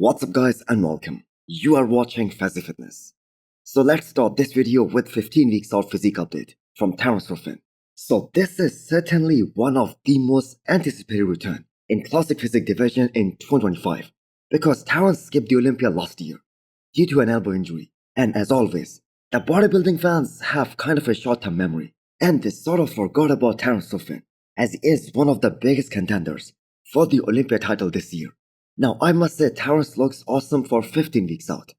What's up guys and welcome. You are watching Fazi Fitness. So let's start this video with 15 weeks out physique update from Terrence Ruffin. So this is certainly one of the most anticipated return in classic physique division in 2025 because Terrence skipped the Olympia last year due to an elbow injury. And as always, the bodybuilding fans have kind of a short-term memory and they sort of forgot about Terrence Ruffin as he is one of the biggest contenders for the Olympia title this year. Now, I must say Terrence looks awesome for 15 weeks out.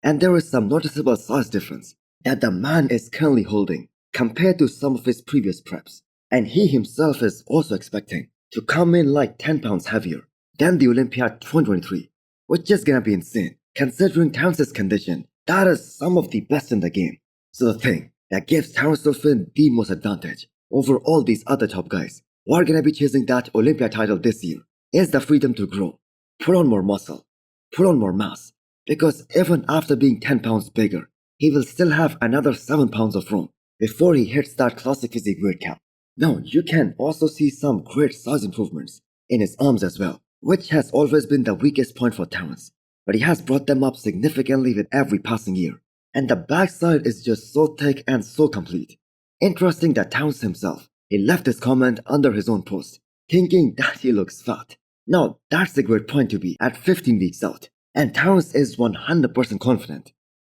And there is some noticeable size difference that the man is currently holding compared to some of his previous preps. And he himself is also expecting to come in like 10 pounds heavier than the Olympiad 2023, which is gonna be insane considering Terrence's condition. That is some of the best in the game. So the thing that gives Terrence Ruffin the most advantage over all these other top guys who are gonna be chasing that Olympia title this year is the freedom to grow. Put on more muscle, put on more mass, because even after being 10 pounds bigger, he will still have another 7 pounds of room before he hits that classic physique weight cap. Now, you can also see some great size improvements in his arms as well, which has always been the weakest point for Terrence, but he has brought them up significantly with every passing year, and the backside is just so thick and so complete. Interesting that Terrence himself, he left his comment under his own post, thinking that he looks fat. Now, that's a great point to be at 15 weeks out, and Terrence is 100% confident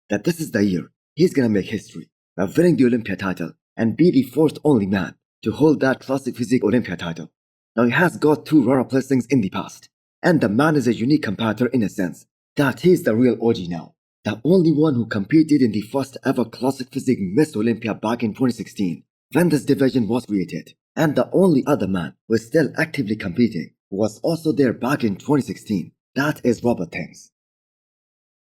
that this is the year he's gonna make history by winning the Olympia title and be the fourth only man to hold that classic physique Olympia title. Now, he has got 2 runner-up listings in the past, and the man is a unique competitor in a sense that he's the real OG now, the only one who competed in the first ever classic physique Miss Olympia back in 2016 when this division was created, and the only other man who is still actively competing was also there back in 2016. That is Robert Thames.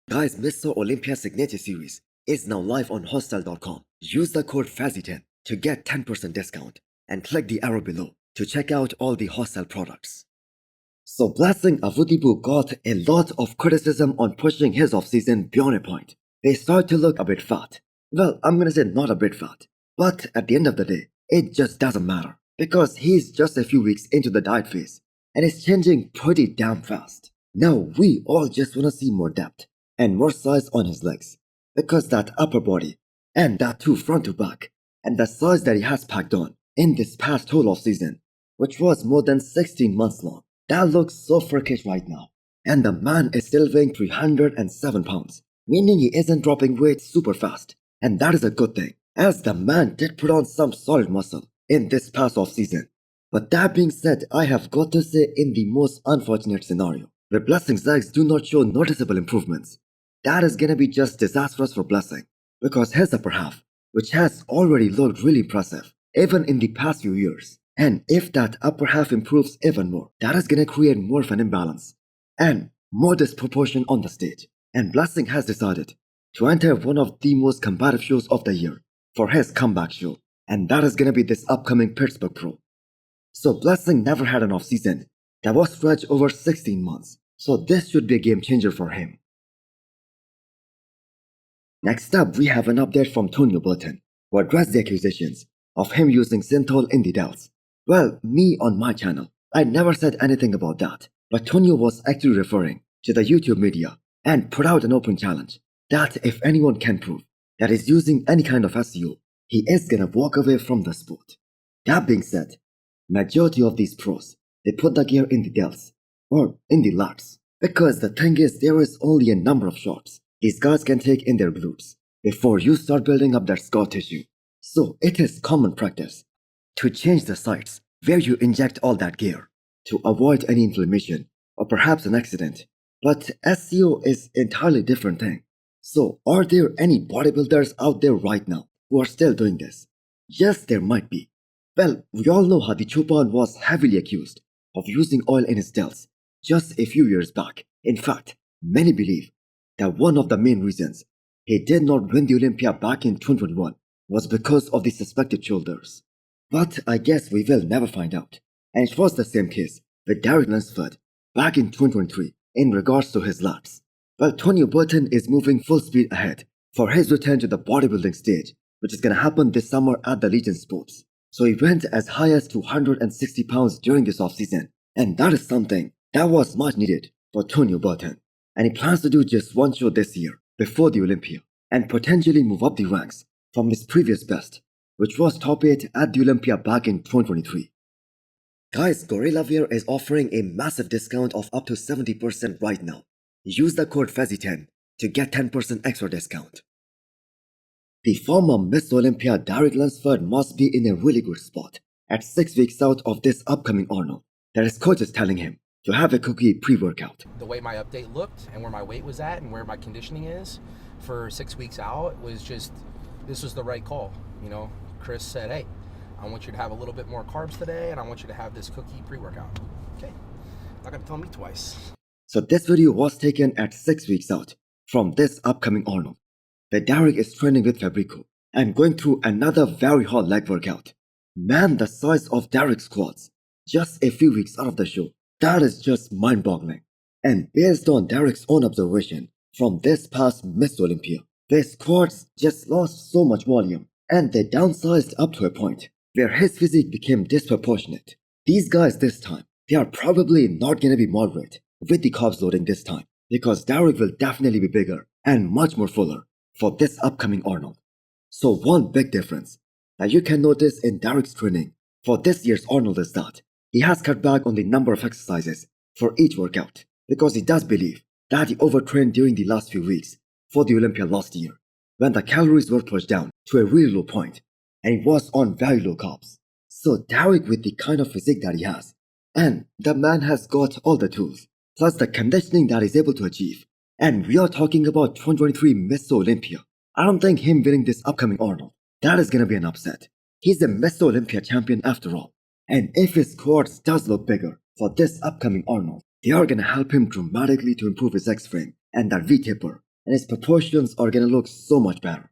Guys, Mr. Olympia Signature Series is now live on hostel.com. Use the code FAZI10 to get 10% discount and click the arrow below to check out all the hostel products. So Blessing Avutibu got a lot of criticism on pushing his off-season beyond a point. They started to look a bit fat. Well, I'm gonna say not a bit fat, but at the end of the day, it just doesn't matter because he's just a few weeks into the diet phase and it's changing pretty damn fast. Now we all just wanna see more depth and more size on his legs because that upper body and that too front to back and the size that he has packed on in this past whole off season, which was more than 16 months long, that looks so freakish right now. And the man is still weighing 307 pounds, meaning he isn't dropping weight super fast, and that is a good thing as the man did put on some solid muscle in this past off season. But that being said, I have got to say in the most unfortunate scenario, where Blessing's legs do not show noticeable improvements, that is gonna be just disastrous for Blessing, because his upper half, which has already looked really impressive, even in the past few years, and if that upper half improves even more, that is gonna create more of an imbalance, and more disproportion on the stage, and Blessing has decided to enter one of the most combative shows of the year for his comeback show, and that is gonna be this upcoming Pittsburgh Pro. So Blessing never had an off-season that was stretched over 16 months, so this should be a game changer for him. Next up, we have an update from Tonio who addressed the accusations of him using synthol in the delts. Well, me on my channel, I never said anything about that, but Tonio was actually referring to the YouTube media and put out an open challenge that if anyone can prove that he's using any kind of SEO, he is gonna walk away from the sport. That being said, majority of these pros, they put the gear in the delts or in the lats because the thing is there is only a number of shots these guys can take in their glutes before you start building up that scar tissue. So it is common practice to change the sites where you inject all that gear to avoid any inflammation or perhaps an accident. But SEO is entirely different thing. So are there any bodybuilders out there right now who are still doing this? Yes, there might be. Well, we all know how the Chupan was heavily accused of using oil in his delts just a few years back. In fact, many believe that one of the main reasons he did not win the Olympia back in 2021 was because of the suspected shoulders. But I guess we will never find out. And it was the same case with Derek Lunsford back in 2023 in regards to his lats. Well, Tonio is moving full speed ahead for his return to the bodybuilding stage, which is gonna happen this summer at the Legion Sports. So he went as high as 260 pounds during this off-season, and that is something that was much needed for Tonio. and he plans to do just one show this year before the Olympia and potentially move up the ranks from his previous best, which was top 8 at the Olympia back in 2023. Guys, Gorilla Wear is offering a massive discount of up to 70% right now. Use the code Fazi10 to get 10% extra discount. The former Miss Olympia Derek Lunsford must be in a really good spot at 6 weeks out of this upcoming Arnold that his coach is telling him to have a cookie pre-workout. The way my update looked and where my weight was at and where my conditioning is for 6 weeks out was just, this was the right call. You know, Chris said, hey, I want you to have a little bit more carbs today and I want you to have this cookie pre-workout. Okay, not gonna tell me twice. So this video was taken at 6 weeks out from this upcoming Arnold, where Derek is training with Fabrico and going through another very hard leg workout. Man, the size of Derek's quads just a few weeks out of the show, that is just mind-boggling. And based on Derek's own observation from this past Miss Olympia, their squats just lost so much volume and they downsized up to a point where his physique became disproportionate. These guys this time, they are probably not gonna be moderate with the carbs loading this time because Derek will definitely be bigger and much more fuller for this upcoming Arnold. So one big difference that you can notice in Derek's training for this year's Arnold is that he has cut back on the number of exercises for each workout because he does believe that he overtrained during the last few weeks for the Olympia last year when the calories were pushed down to a really low point and he was on very low carbs. So Derek, with the kind of physique that he has, and the man has got all the tools plus the conditioning that he's able to achieve, and we are talking about 2023 Miss Olympia. I don't think him winning this upcoming Arnold, that is gonna be an upset. He's a Miss Olympia champion after all. And if his quads does look bigger for this upcoming Arnold, they are gonna help him dramatically to improve his X-frame and that V-taper, and his proportions are gonna look so much better.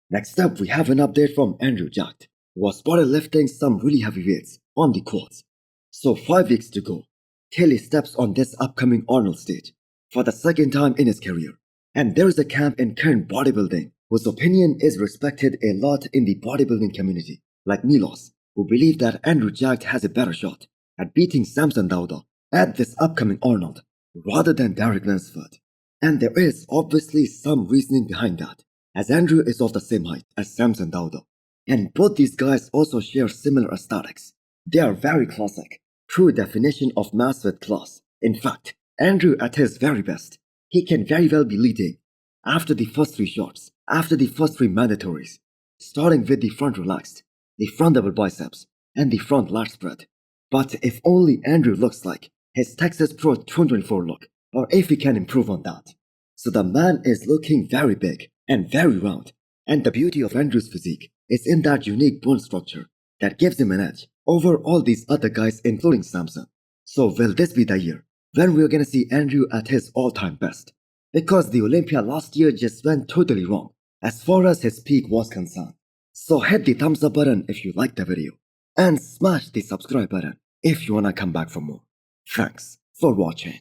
Next up, we have an update from Andrew Jacked, who was spotted lifting some really heavy weights on the quads. So 5 weeks to go, till he steps on this upcoming Arnold stage for the second time in his career. And there is a camp in current bodybuilding whose opinion is respected a lot in the bodybuilding community, like Milos, who believe that Andrew Jacked has a better shot at beating Samson Dauda at this upcoming Arnold rather than Derek Lunsford. And there is obviously some reasoning behind that, as Andrew is of the same height as Samson Dauda. And both these guys also share similar aesthetics. They are very classic, true definition of mass with class. In fact, Andrew at his very best, he can very well be leading after the first 3 shots, after the first 3 mandatories, starting with the front relaxed, the front double biceps, and the front lat spread. But if only Andrew looks like his Texas Pro 2024 look, or if he can improve on that. So the man is looking very big and very round, and the beauty of Andrew's physique is in that unique bone structure that gives him an edge over all these other guys including Samson. So will this be the year when we're gonna see Andrew at his all-time best? Because the Olympia last year just went totally wrong as far as his peak was concerned. So hit the thumbs up button if you liked the video and smash the subscribe button if you wanna come back for more. Thanks for watching.